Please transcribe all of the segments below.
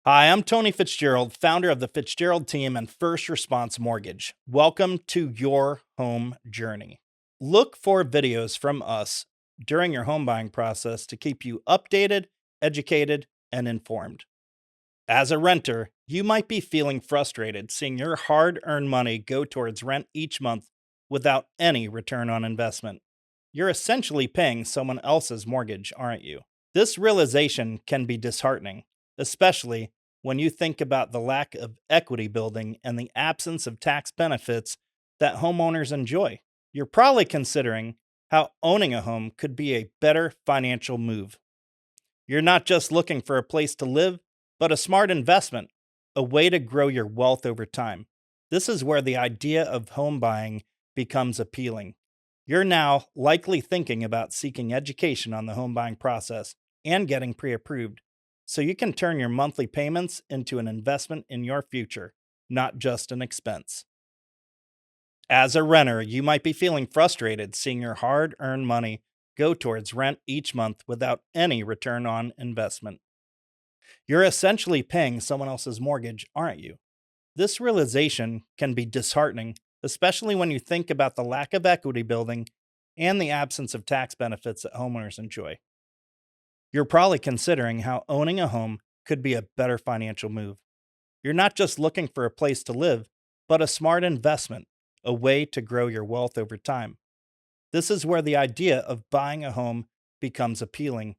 Hi, I'm Tony Fitzgerald, founder of the Fitzgerald team and First Response Mortgage. Welcome to your home journey. Look for videos from us during your home buying process to keep you updated, educated, and informed. As a renter, you might be feeling frustrated seeing your hard earned money go towards rent each month without any return on investment. You're essentially paying someone else's mortgage, aren't you? This realization can be disheartening, especially when you think about the lack of equity building and the absence of tax benefits that homeowners enjoy. You're probably considering how owning a home could be a better financial move. You're not just looking for a place to live, but a smart investment, a way to grow your wealth over time. This is where the idea of home buying becomes appealing. You're now likely thinking about seeking education on the home buying process and getting pre approved so you can turn your monthly payments into an investment in your future, not just an expense. As a renter, you might be feeling frustrated seeing your hard earned money go towards rent each month without any return on investment. You're essentially paying someone else's mortgage, aren't you? This realization can be disheartening, especially when you think about the lack of equity building and the absence of tax benefits that homeowners enjoy. You're probably considering how owning a home could be a better financial move. You're not just looking for a place to live, but a smart investment, a way to grow your wealth over time. This is where the idea of buying a home becomes appealing.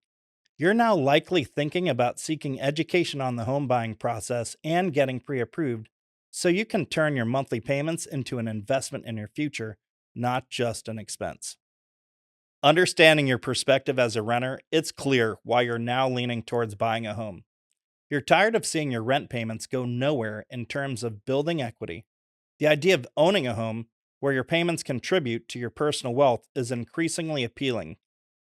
You're now likely thinking about seeking education on the home buying process and getting pre approved so you can turn your monthly payments into an investment in your future, not just an expense. Understanding your perspective as a renter, it's clear why you're now leaning towards buying a home. You're tired of seeing your rent payments go nowhere in terms of building equity. The idea of owning a home where your payments contribute to your personal wealth is increasingly appealing.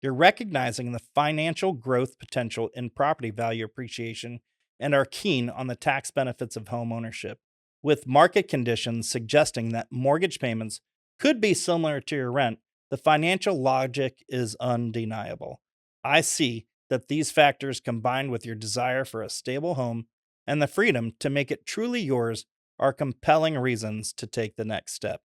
You're recognizing the financial growth potential in property value appreciation and are keen on the tax benefits of home ownership. With market conditions suggesting that mortgage payments could be similar to your rent, the financial logic is undeniable. I see that these factors combined with your desire for a stable home and the freedom to make it truly yours are compelling reasons to take the next step.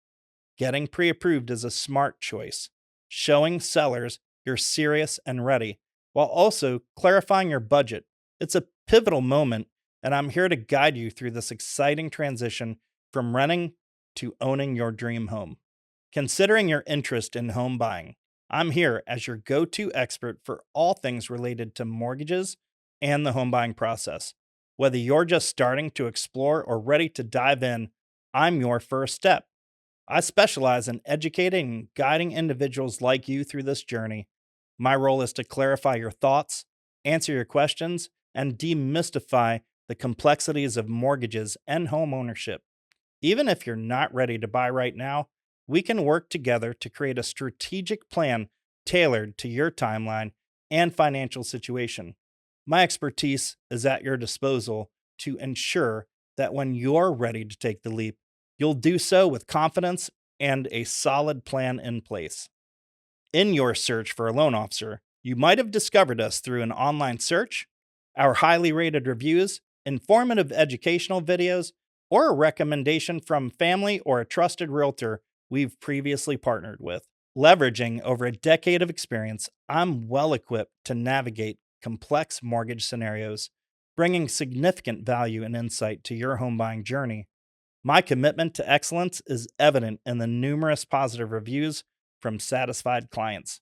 Getting pre approved is a smart choice, showing sellers you're serious and ready, while also clarifying your budget. It's a pivotal moment, and I'm here to guide you through this exciting transition from renting to owning your dream home. Considering your interest in home buying, I'm here as your go to expert for all things related to mortgages and the home buying process. Whether you're just starting to explore or ready to dive in, I'm your first step. I specialize in educating and guiding individuals like you through this journey. My role is to clarify your thoughts, answer your questions, and demystify the complexities of mortgages and home ownership. Even if you're not ready to buy right now, we can work together to create a strategic plan tailored to your timeline and financial situation. My expertise is at your disposal to ensure that when you're ready to take the leap, you'll do so with confidence and a solid plan in place. In your search for a loan officer, you might have discovered us through an online search, our highly rated reviews, informative educational videos, or a recommendation from family or a trusted realtor we've previously partnered with. Leveraging over a decade of experience, I'm well equipped to navigate complex mortgage scenarios, bringing significant value and insight to your home buying journey. My commitment to excellence is evident in the numerous positive reviews from satisfied clients.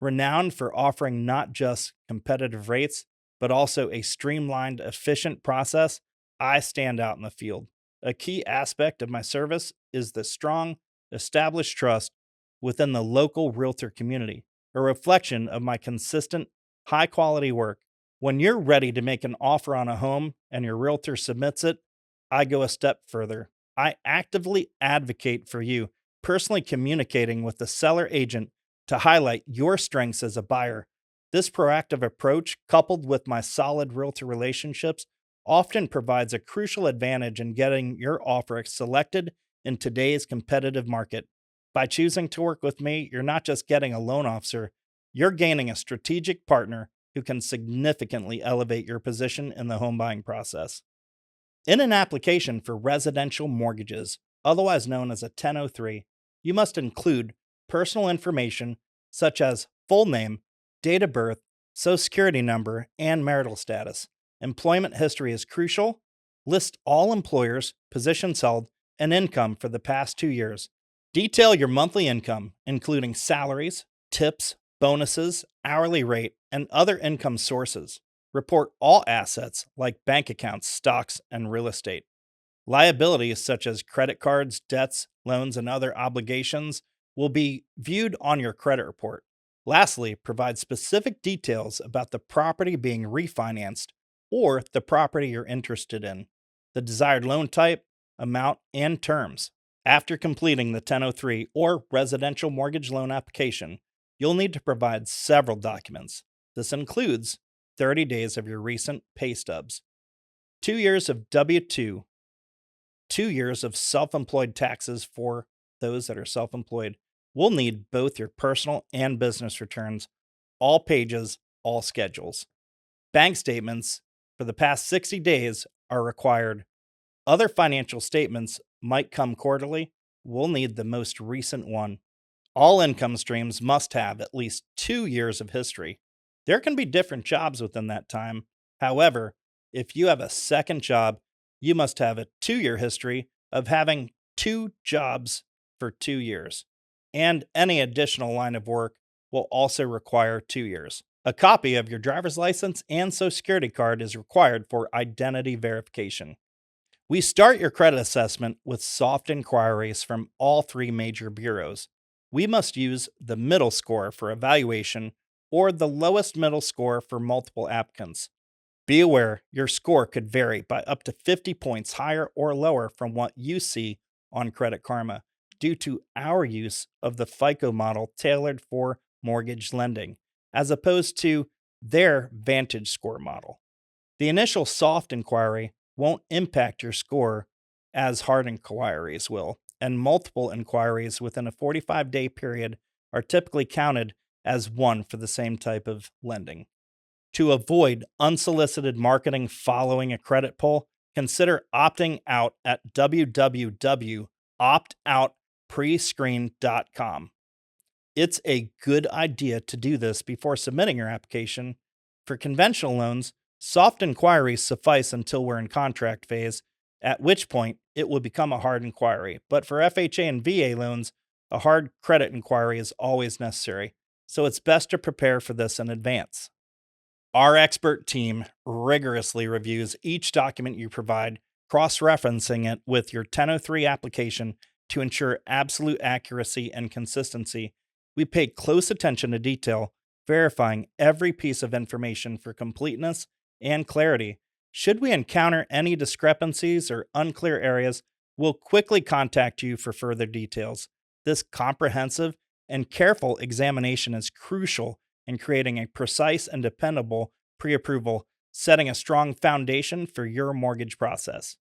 Renowned for offering not just competitive rates, but also a streamlined, efficient process, I stand out in the field. A key aspect of my service is the strong, established trust within the local realtor community, a reflection of my consistent, high quality work. When you're ready to make an offer on a home and your realtor submits it, I go a step further. I actively advocate for you, personally communicating with the seller agent to highlight your strengths as a buyer. This proactive approach, coupled with my solid realtor relationships, often provides a crucial advantage in getting your offer selected in today's competitive market. By choosing to work with me, you're not just getting a loan officer, you're gaining a strategic partner who can significantly elevate your position in the home buying process. In an application for residential mortgages, otherwise known as a 1003, you must include personal information such as full name, date of birth, social security number, and marital status. Employment history is crucial. List all employers, positions held, and income for the past 2 years. Detail your monthly income, including salaries, tips, bonuses, hourly rate, and other income sources. Report all assets like bank accounts, stocks, and real estate. Liabilities such as credit cards, debts, loans, and other obligations will be viewed on your credit report. Lastly, provide specific details about the property being refinanced or the property you're interested in, the desired loan type, amount, and terms. After completing the 1003 or residential mortgage loan application, you'll need to provide several documents. This includes 30 days of your recent pay stubs, 2 years of W-2, 2 years of self-employed taxes for those that are self-employed. We'll need both your personal and business returns, all pages, all schedules. Bank statements for the past 60 days are required. Other financial statements might come quarterly. We'll need the most recent one. All income streams must have at least 2 years of history. There can be different jobs within that time. However, if you have a second job, you must have a 2-year history of having 2 jobs for 2 years. And any additional line of work will also require 2 years. A copy of your driver's license and social security card is required for identity verification. We start your credit assessment with soft inquiries from all 3 major bureaus. We must use the middle score for evaluation or the lowest middle score for multiple applicants. Be aware your score could vary by up to 50 points higher or lower from what you see on Credit Karma due to our use of the FICO model tailored for mortgage lending, as opposed to their Vantage score model. The initial soft inquiry won't impact your score as hard inquiries will, and multiple inquiries within a 45-day period are typically counted as one for the same type of lending. To avoid unsolicited marketing following a credit pull, consider opting out at www.optoutprescreen.com. It's a good idea to do this before submitting your application. For conventional loans, soft inquiries suffice until we're in contract phase, at which point it will become a hard inquiry. But for FHA and VA loans, a hard credit inquiry is always necessary, so it's best to prepare for this in advance. Our expert team rigorously reviews each document you provide, cross-referencing it with your 1003 application to ensure absolute accuracy and consistency. We pay close attention to detail, verifying every piece of information for completeness and clarity. Should we encounter any discrepancies or unclear areas, we'll quickly contact you for further details. This comprehensive and careful examination is crucial in creating a precise and dependable pre-approval, setting a strong foundation for your mortgage process.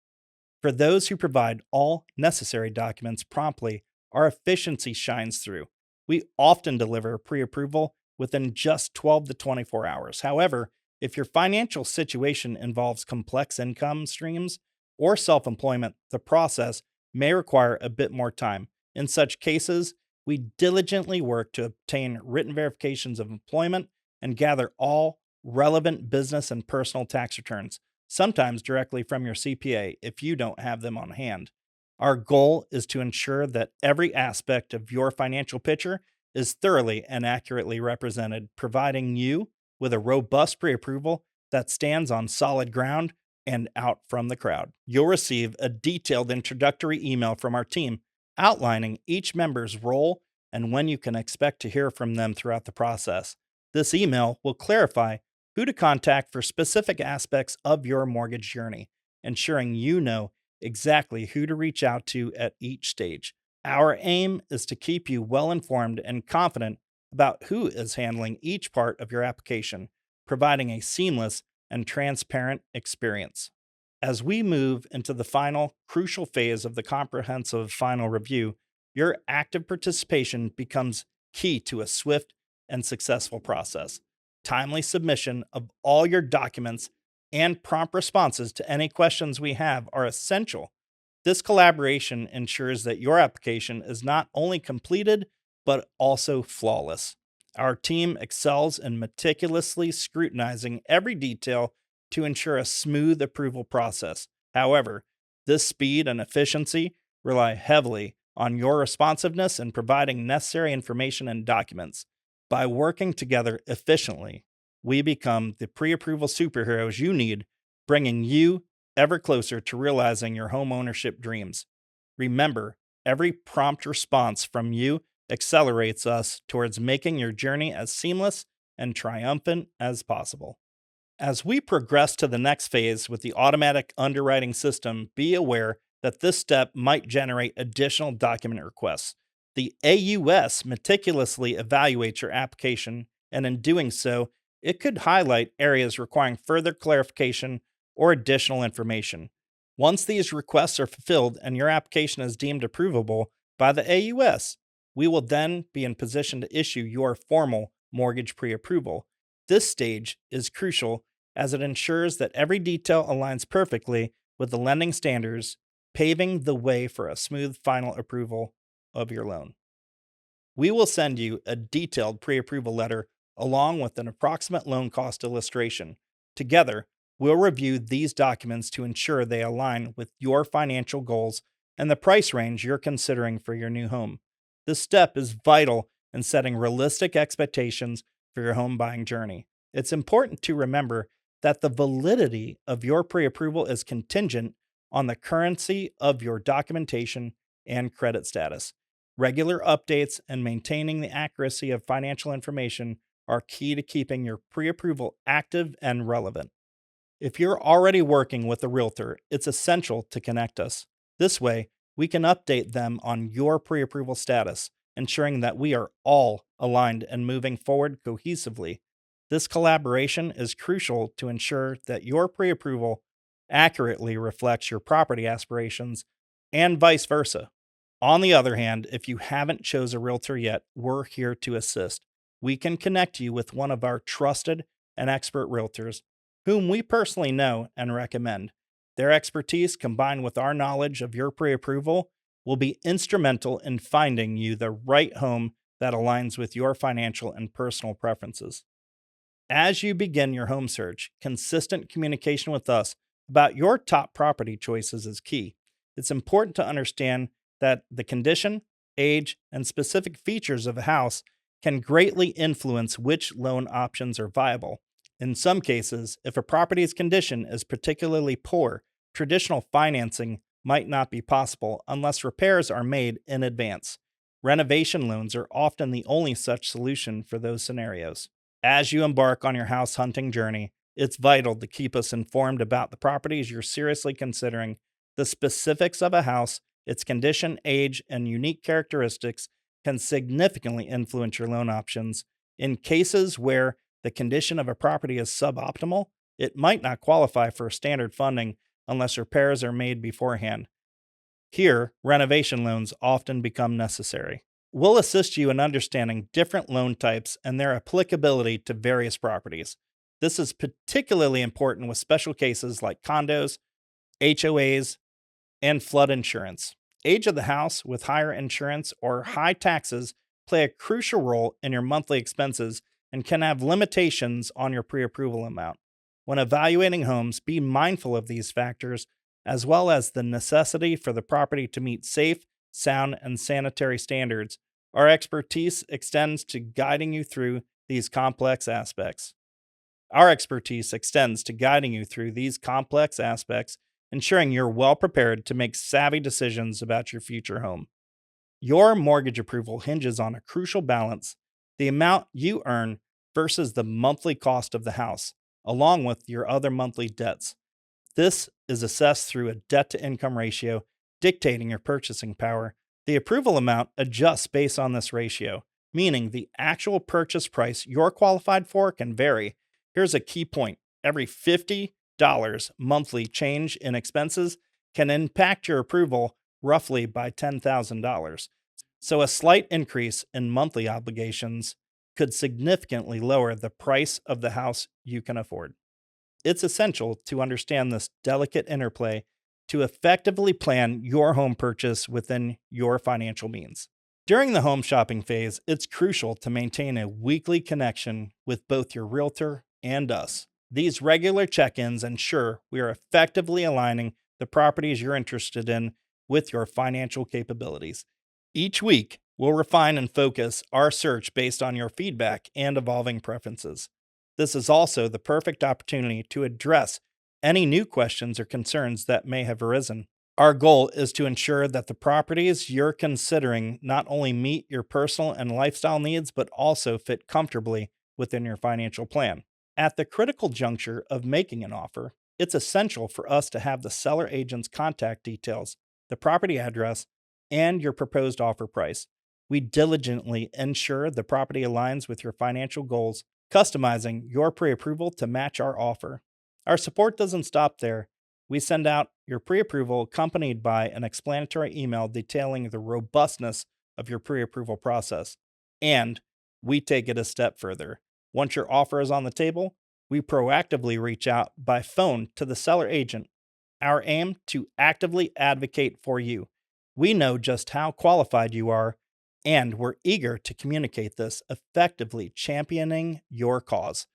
For those who provide all necessary documents promptly, our efficiency shines through. We often deliver pre-approval within just 12 to 24 hours. However, if your financial situation involves complex income streams or self-employment, the process may require a bit more time. In such cases, we diligently work to obtain written verifications of employment and gather all relevant business and personal tax returns, sometimes directly from your CPA if you don't have them on hand. Our goal is to ensure that every aspect of your financial picture is thoroughly and accurately represented, providing you with a robust pre-approval that stands on solid ground and out from the crowd. You'll receive a detailed introductory email from our team outlining each member's role and when you can expect to hear from them throughout the process. This email will clarify who to contact for specific aspects of your mortgage journey, ensuring you know exactly who to reach out to at each stage. Our aim is to keep you well informed and confident about who is handling each part of your application, providing a seamless and transparent experience. As we move into the final, crucial phase of the comprehensive final review, your active participation becomes key to a swift and successful process. timely submission of all your documents, and prompt responses to any questions we have are essential. This collaboration ensures that your application is not only completed, but also flawless. Our team excels in meticulously scrutinizing every detail to ensure a smooth approval process. However, this speed and efficiency rely heavily on your responsiveness in providing necessary information and documents. By working together efficiently, we become the pre approval superheroes you need, bringing you ever closer to realizing your home ownership dreams. Remember, every prompt response from you accelerates us towards making your journey as seamless and triumphant as possible. As we progress to the next phase with the automatic underwriting system, be aware that this step might generate additional document requests. The AUS meticulously evaluates your application, and in doing so, it could highlight areas requiring further clarification or additional information. Once these requests are fulfilled and your application is deemed approvable by the AUS, we will then be in position to issue your formal mortgage pre approval. This stage is crucial as it ensures that every detail aligns perfectly with the lending standards, paving the way for a smooth final approval of your loan. We will send you a detailed pre approval letter along with an approximate loan cost illustration. Together, we'll review these documents to ensure they align with your financial goals and the price range you're considering for your new home. This step is vital in setting realistic expectations for your home buying journey. It's important to remember that the validity of your pre approval is contingent on the currency of your documentation and credit status. Regular updates and maintaining the accuracy of financial information are key to keeping your pre approval active and relevant. If you're already working with a realtor, it's essential to connect us. This way, we can update them on your pre approval status, ensuring that we are all aligned and moving forward cohesively. This collaboration is crucial to ensure that your pre approval accurately reflects your property aspirations and vice versa. On the other hand, if you haven't chose a realtor yet, we're here to assist. We can connect you with one of our trusted and expert realtors, whom we personally know and recommend. Their expertise, combined with our knowledge of your pre approval, will be instrumental in finding you the right home that aligns with your financial and personal preferences. As you begin your home search, consistent communication with us about your top property choices is key. It's important to understand that the condition, age, and specific features of a house can greatly influence which loan options are viable. In some cases, if a property's condition is particularly poor, traditional financing might not be possible unless repairs are made in advance. Renovation loans are often the only such solution for those scenarios. As you embark on your house hunting journey, it's vital to keep us informed about the properties you're seriously considering. The specifics of a house, its condition, age, and unique characteristics can significantly influence your loan options. In cases where the condition of a property is suboptimal, it might not qualify for standard funding unless repairs are made beforehand. Here, renovation loans often become necessary. We'll assist you in understanding different loan types and their applicability to various properties. This is particularly important with special cases like condos, HOAs, and flood insurance. Age of the house with higher insurance or high taxes play a crucial role in your monthly expenses and can have limitations on your pre-approval amount. When evaluating homes, be mindful of these factors, as well as the necessity for the property to meet safe, sound, and sanitary standards. Our expertise extends to guiding you through these complex aspects. Ensuring you're well prepared to make savvy decisions about your future home. Your mortgage approval hinges on a crucial balance: the amount you earn versus the monthly cost of the house, along with your other monthly debts. This is assessed through a debt-to-income ratio, dictating your purchasing power. The approval amount adjusts based on this ratio, meaning the actual purchase price you're qualified for can vary. Here's a key point: every $50 monthly change in expenses can impact your approval roughly by $10,000. So a slight increase in monthly obligations could significantly lower the price of the house you can afford. It's essential to understand this delicate interplay to effectively plan your home purchase within your financial means. During the home shopping phase, it's crucial to maintain a weekly connection with both your realtor and us. These regular check ins ensure we are effectively aligning the properties you're interested in with your financial capabilities. Each week, we'll refine and focus our search based on your feedback and evolving preferences. This is also the perfect opportunity to address any new questions or concerns that may have arisen. Our goal is to ensure that the properties you're considering not only meet your personal and lifestyle needs, but also fit comfortably within your financial plan. At the critical juncture of making an offer, it's essential for us to have the seller agent's contact details, the property address, and your proposed offer price. We diligently ensure the property aligns with your financial goals, customizing your pre-approval to match our offer. Our support doesn't stop there. We send out your pre-approval accompanied by an explanatory email detailing the robustness of your pre-approval process. And we take it a step further. Once your offer is on the table, we proactively reach out by phone to the seller agent. Our aim to actively advocate for you. We know just how qualified you are, and we're eager to communicate this, effectively championing your cause.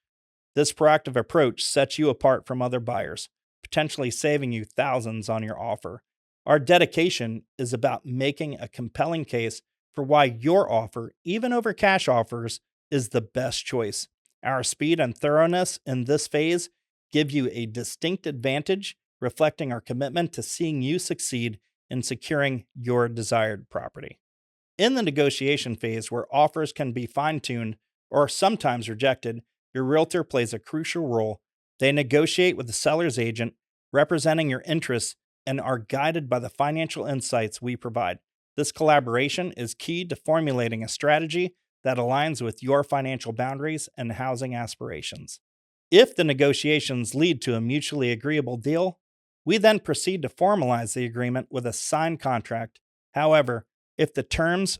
This proactive approach sets you apart from other buyers, potentially saving you thousands on your offer. Our dedication is about making a compelling case for why your offer, even over cash offers, is the best choice. Our speed and thoroughness in this phase give you a distinct advantage, reflecting our commitment to seeing you succeed in securing your desired property. In the negotiation phase, where offers can be fine-tuned or sometimes rejected, your realtor plays a crucial role. They negotiate with the seller's agent, representing your interests, and are guided by the financial insights we provide. This collaboration is key to formulating a strategy that aligns with your financial boundaries and housing aspirations. If the negotiations lead to a mutually agreeable deal, we then proceed to formalize the agreement with a signed contract. However, if the terms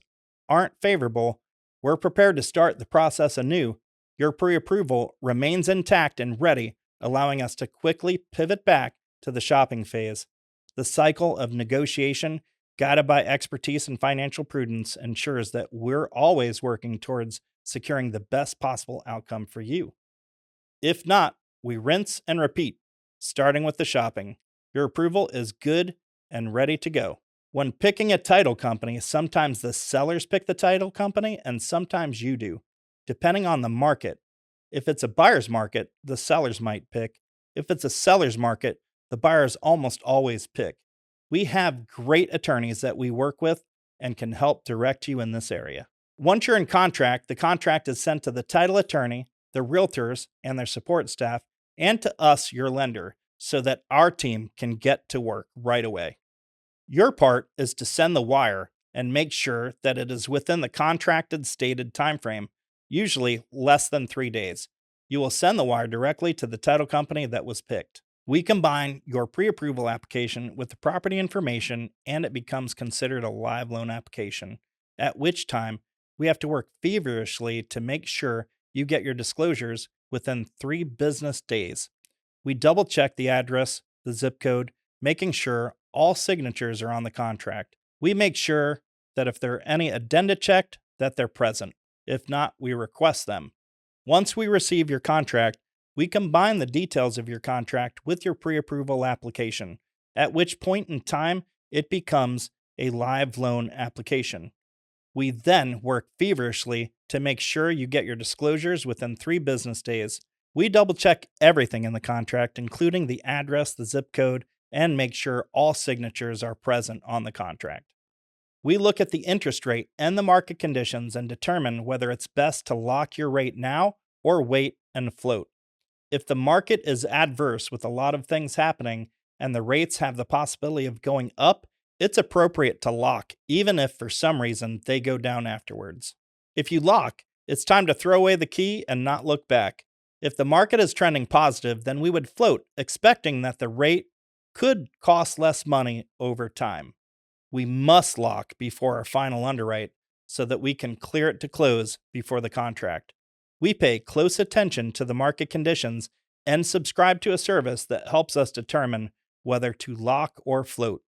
aren't favorable, we're prepared to start the process anew. Your pre-approval remains intact and ready, allowing us to quickly pivot back to the shopping phase. The cycle of negotiation, guided by expertise and financial prudence, ensures that we're always working towards securing the best possible outcome for you. If not, we rinse and repeat, starting with the shopping. Your approval is good and ready to go. When picking a title company, sometimes the sellers pick the title company and sometimes you do, depending on the market. If it's a buyer's market, the sellers might pick. If it's a seller's market, the buyers almost always pick. We have great attorneys that we work with and can help direct you in this area. Once you're in contract, the contract is sent to the title attorney, the realtors, and their support staff, and to us, your lender, so that our team can get to work right away. Your part is to send the wire and make sure that it is within the contracted stated timeframe, usually less than 3 days. You will send the wire directly to the title company that was picked. We combine your pre-approval application with the property information, and it becomes considered a live loan application, at which time we have to work feverishly to make sure you get your disclosures within 3 business days. We double check the address, the zip code, making sure all signatures are on the contract. We make sure that if there are any addenda checked, that they're present. If not, we request them. Once we receive your contract, we combine the details of your contract with your pre-approval application, at which point in time it becomes a live loan application. We then work feverishly to make sure you get your disclosures within 3 business days. We double check everything in the contract, including the address, the zip code, and make sure all signatures are present on the contract. We look at the interest rate and the market conditions and determine whether it's best to lock your rate now or wait and float. If the market is adverse with a lot of things happening and the rates have the possibility of going up, it's appropriate to lock, even if for some reason they go down afterwards. If you lock, it's time to throw away the key and not look back. If the market is trending positive, then we would float, expecting that the rate could cost less money over time. We must lock before our final underwrite, so that we can clear it to close before the contract. We pay close attention to the market conditions and subscribe to a service that helps us determine whether to lock or float.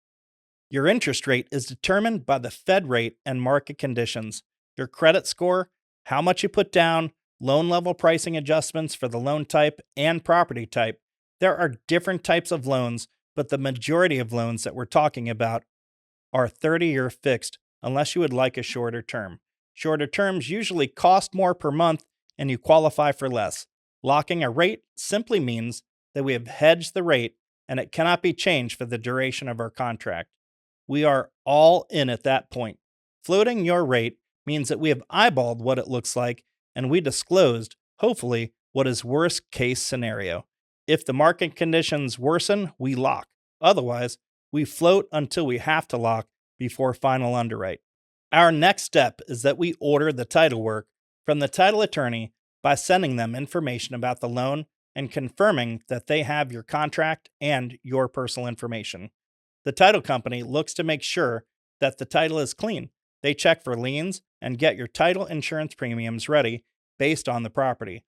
Your interest rate is determined by the Fed rate and market conditions. Your credit score, how much you put down, loan level pricing adjustments for the loan type and property type. There are different types of loans, but the majority of loans that we're talking about are 30-year fixed unless you would like a shorter term. Shorter terms usually cost more per month and you qualify for less. Locking a rate simply means that we have hedged the rate and it cannot be changed for the duration of our contract. We are all in at that point. Floating your rate means that we have eyeballed what it looks like and we disclosed, hopefully, what is worst case scenario. If the market conditions worsen, we lock. Otherwise, we float until we have to lock before final underwrite. Our next step is that we order the title work from the title attorney by sending them information about the loan and confirming that they have your contract and your personal information. The title company looks to make sure that the title is clean. They check for liens and get your title insurance premiums ready based on the property.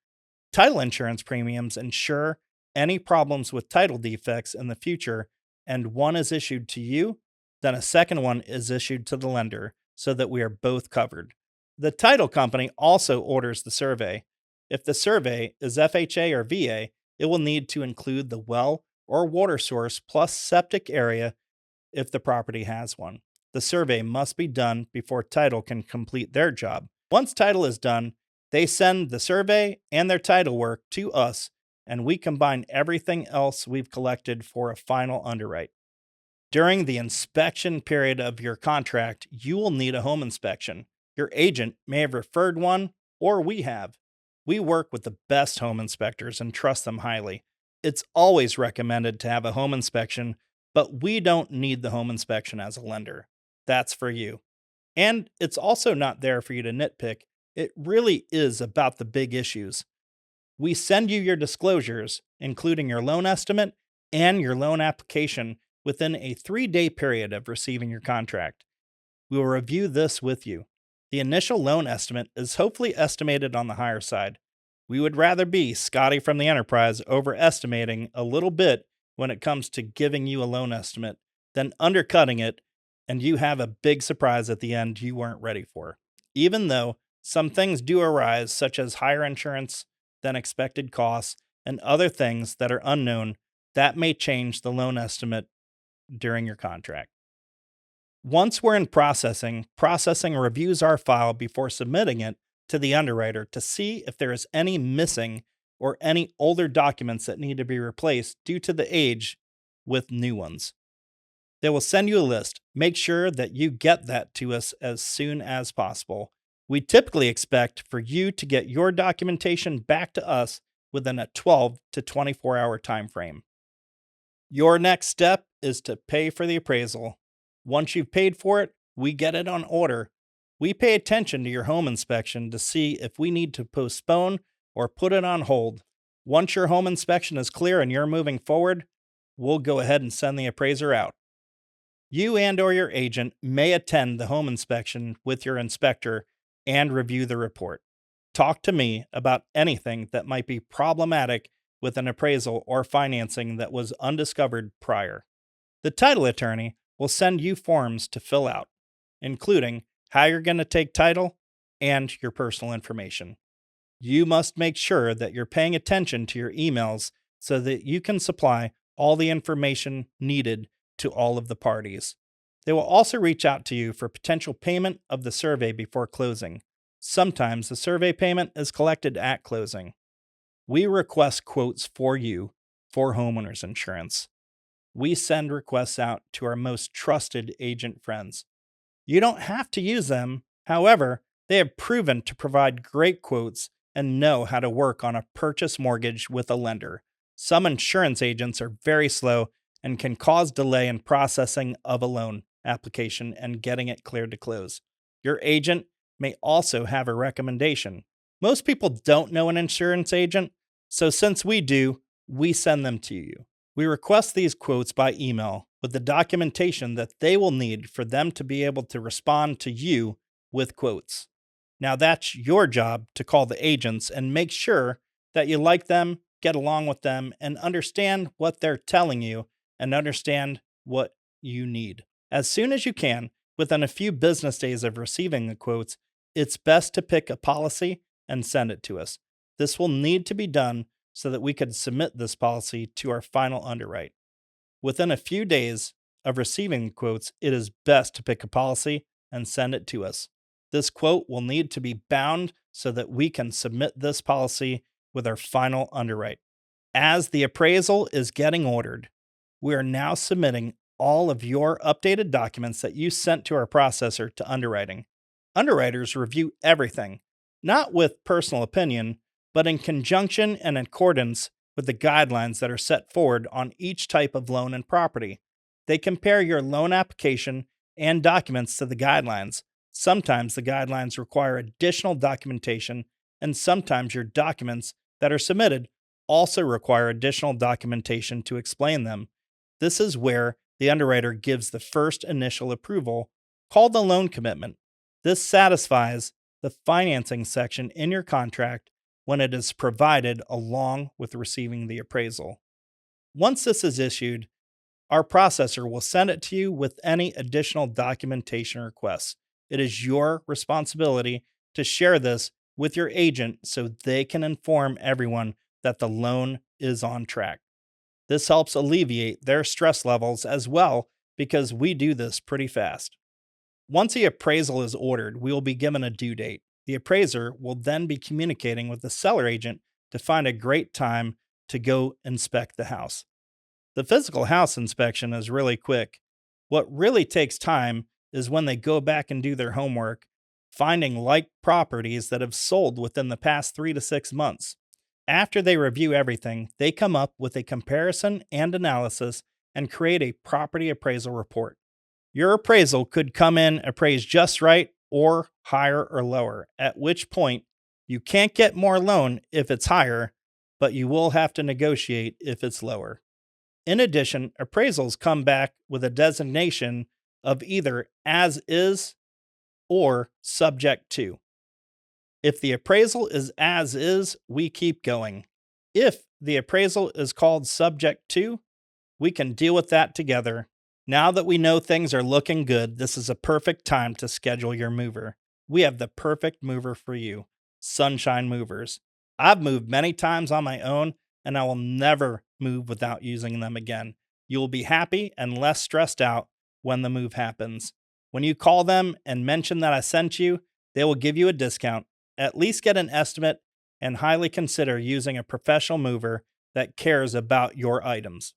Title insurance premiums ensure any problems with title defects in the future, and one is issued to you, then a second one is issued to the lender so that we are both covered. The title company also orders the survey. If the survey is FHA or VA, it will need to include the well or water source plus septic area if the property has one. The survey must be done before title can complete their job. Once title is done, they send the survey and their title work to us, and we combine everything else we've collected for a final underwrite. During the inspection period of your contract, you will need a home inspection. Your agent may have referred one, or we have. We work with the best home inspectors and trust them highly. It's always recommended to have a home inspection, but we don't need the home inspection as a lender. That's for you. And it's also not there for you to nitpick. It really is about the big issues. We send you your disclosures, including your loan estimate and your loan application, within a 3-day period of receiving your contract. We will review this with you. The initial loan estimate is hopefully estimated on the higher side. We would rather be Scotty from the Enterprise overestimating a little bit when it comes to giving you a loan estimate than undercutting it and you have a big surprise at the end you weren't ready for. Even though some things do arise, such as higher insurance than expected costs and other things that are unknown, that may change the loan estimate during your contract. Once we're in processing reviews our file before submitting it to the underwriter to see if there is any missing or any older documents that need to be replaced due to the age with new ones. They will send you a list. Make sure that you get that to us as soon as possible. We typically expect for you to get your documentation back to us within a 12 to 24-hour time frame. Your next step is to pay for the appraisal. Once you've paid for it, we get it on order. We pay attention to your home inspection to see if we need to postpone or put it on hold. Once your home inspection is clear and you're moving forward, we'll go ahead and send the appraiser out. You and/or your agent may attend the home inspection with your inspector and review the report. Talk to me about anything that might be problematic with an appraisal or financing that was undiscovered prior. The title attorney will send you forms to fill out, including how you're going to take title and your personal information. You must make sure that you're paying attention to your emails so that you can supply all the information needed to all of the parties. They will also reach out to you for potential payment of the survey before closing. Sometimes the survey payment is collected at closing. We request quotes for you for homeowners insurance. We send requests out to our most trusted agent friends. You don't have to use them. However, they have proven to provide great quotes and know how to work on a purchase mortgage with a lender. Some insurance agents are very slow and can cause delay in processing of a loan application and getting it cleared to close. Your agent may also have a recommendation. Most people don't know an insurance agent, so since we do, we send them to you. We request these quotes by email with the documentation that they will need for them to be able to respond to you with quotes. Now, that's your job to call the agents and make sure that you like them, get along with them, and understand what they're telling you and understand what you need. As soon as you can, within a few business days of receiving the quotes, it's best to pick a policy and send it to us. This will need to be done so that we can submit this policy to our final underwrite. Within a few days of receiving the quotes, it is best to pick a policy and send it to us. This quote will need to be bound so that we can submit this policy with our final underwrite. As the appraisal is getting ordered, we are now submitting all of your updated documents that you sent to our processor to underwriting. Underwriters review everything, not with personal opinion, but in conjunction and in accordance with the guidelines that are set forward on each type of loan and property. They compare your loan application and documents to the guidelines. Sometimes the guidelines require additional documentation, and sometimes your documents that are submitted also require additional documentation to explain them. This is where the underwriter gives the first initial approval, called the loan commitment. This satisfies the financing section in your contract when it is provided along with receiving the appraisal. Once this is issued, our processor will send it to you with any additional documentation requests. It is your responsibility to share this with your agent so they can inform everyone that the loan is on track. This helps alleviate their stress levels as well because we do this pretty fast. Once the appraisal is ordered, we will be given a due date. The appraiser will then be communicating with the seller agent to find a great time to go inspect the house. The physical house inspection is really quick. What really takes time is when they go back and do their homework, finding like properties that have sold within the past 3 to 6 months. After they review everything, they come up with a comparison and analysis and create a property appraisal report. Your appraisal could come in appraised just right or higher or lower, at which point you can't get more loan if it's higher, but you will have to negotiate if it's lower. In addition, appraisals come back with a designation of either as is or subject to. If the appraisal is as is, we keep going. If the appraisal is called subject to, we can deal with that together. Now that we know things are looking good, this is a perfect time to schedule your mover. We have the perfect mover for you, Sunshine Movers. I've moved many times on my own, and I will never move without using them again. You will be happy and less stressed out when the move happens. When you call them and mention that I sent you, they will give you a discount. At least get an estimate and highly consider using a professional mover that cares about your items.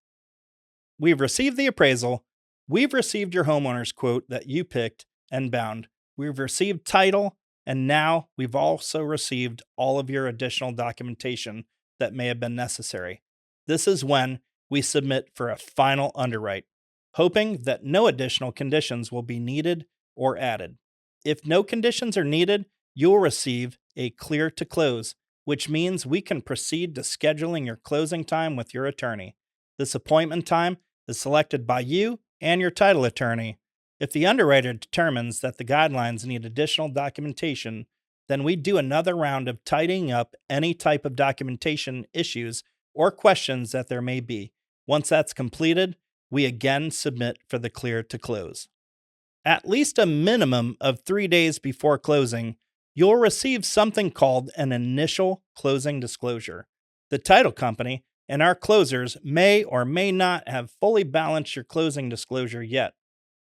We've received the appraisal. We've received your homeowner's quote that you picked and bound. We've received title, and now we've also received all of your additional documentation that may have been necessary. This is when we submit for a final underwrite, hoping that no additional conditions will be needed or added. If no conditions are needed, you'll receive a clear to close, which means we can proceed to scheduling your closing time with your attorney. This appointment time is selected by you and your title attorney. If the underwriter determines that the guidelines need additional documentation, then we do another round of tidying up any type of documentation issues or questions that there may be. Once that's completed, we again submit for the clear to close. At least a minimum of 3 days before closing, you'll receive something called an initial closing disclosure. The title company and our closers may or may not have fully balanced your closing disclosure yet.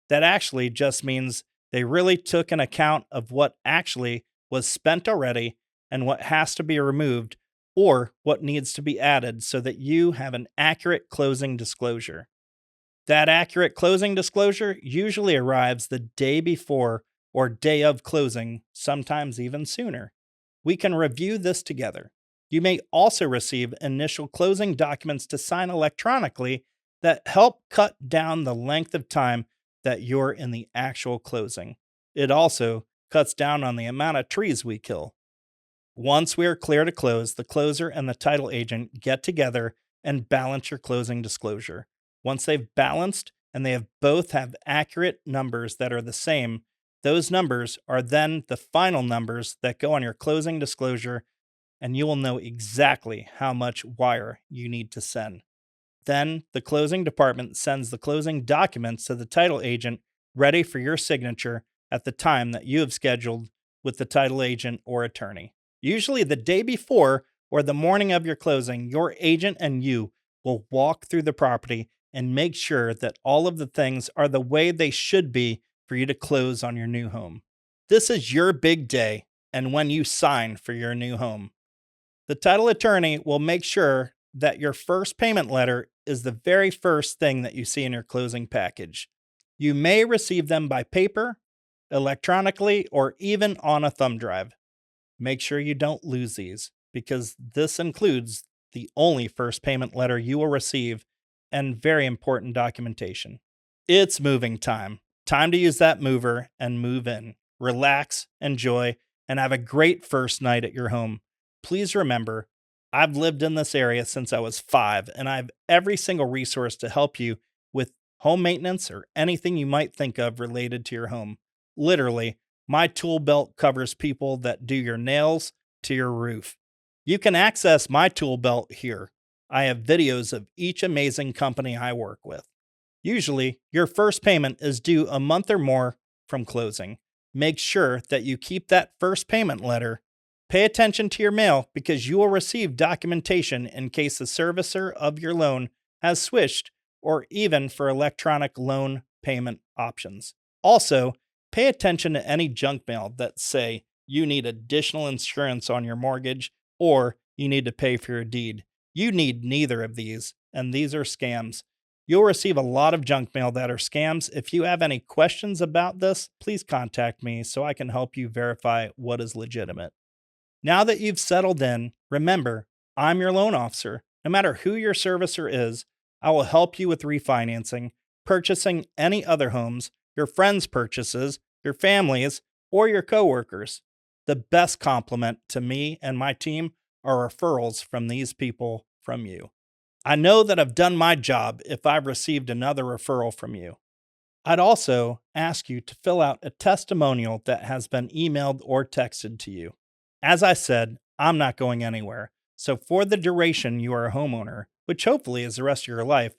That actually just means they really took an account of what actually was spent already and what has to be removed or what needs to be added so that you have an accurate closing disclosure. That accurate closing disclosure usually arrives the day before or day of closing, sometimes even sooner. We can review this together. You may also receive initial closing documents to sign electronically that help cut down the length of time that you're in the actual closing. It also cuts down on the amount of trees we kill. Once we are clear to close, the closer and the title agent get together and balance your closing disclosure. Once they've balanced and they have both have accurate numbers that are the same, Those numbers are then the final numbers that go on your closing disclosure, and you will know exactly how much wire you need to send. Then the closing department sends the closing documents to the title agent ready for your signature at the time that you have scheduled with the title agent or attorney. Usually the day before or the morning of your closing, your agent and you will walk through the property and make sure that all of the things are the way they should be for you to close on your new home. This is your big day and when you sign for your new home. The title attorney will make sure that your first payment letter is the very first thing that you see in your closing package. You may receive them by paper, electronically, or even on a thumb drive. Make sure you don't lose these because this includes the only first payment letter you will receive and very important documentation. It's moving time. Time to use that mover and move in. Relax, enjoy, and have a great first night at your home. Please remember, I've lived in this area since I was 5, and I have every single resource to help you with home maintenance or anything you might think of related to your home. Literally, my tool belt covers people that do your nails to your roof. You can access my tool belt here. I have videos of each amazing company I work with. Usually, your first payment is due a month or more from closing. Make sure that you keep that first payment letter. Pay attention to your mail because you will receive documentation in case the servicer of your loan has switched or even for electronic loan payment options. Also, pay attention to any junk mail that say you need additional insurance on your mortgage or you need to pay for your deed. You need neither of these, and these are scams. You'll receive a lot of junk mail that are scams. If you have any questions about this, please contact me so I can help you verify what is legitimate. Now that you've settled in, remember, I'm your loan officer. No matter who your servicer is, I will help you with refinancing, purchasing any other homes, your friends' purchases, your families, or your coworkers. The best compliment to me and my team are referrals from these people from you. I know that I've done my job if I've received another referral from you. I'd also ask you to fill out a testimonial that has been emailed or texted to you. As I said, I'm not going anywhere. So for the duration you are a homeowner, which hopefully is the rest of your life,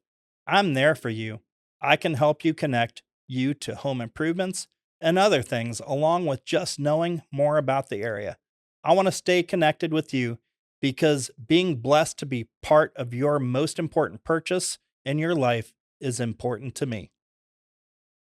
I'm there for you. I can help you connect you to home improvements and other things along with just knowing more about the area. I want to stay connected with you because being blessed to be part of your most important purchase in your life is important to me.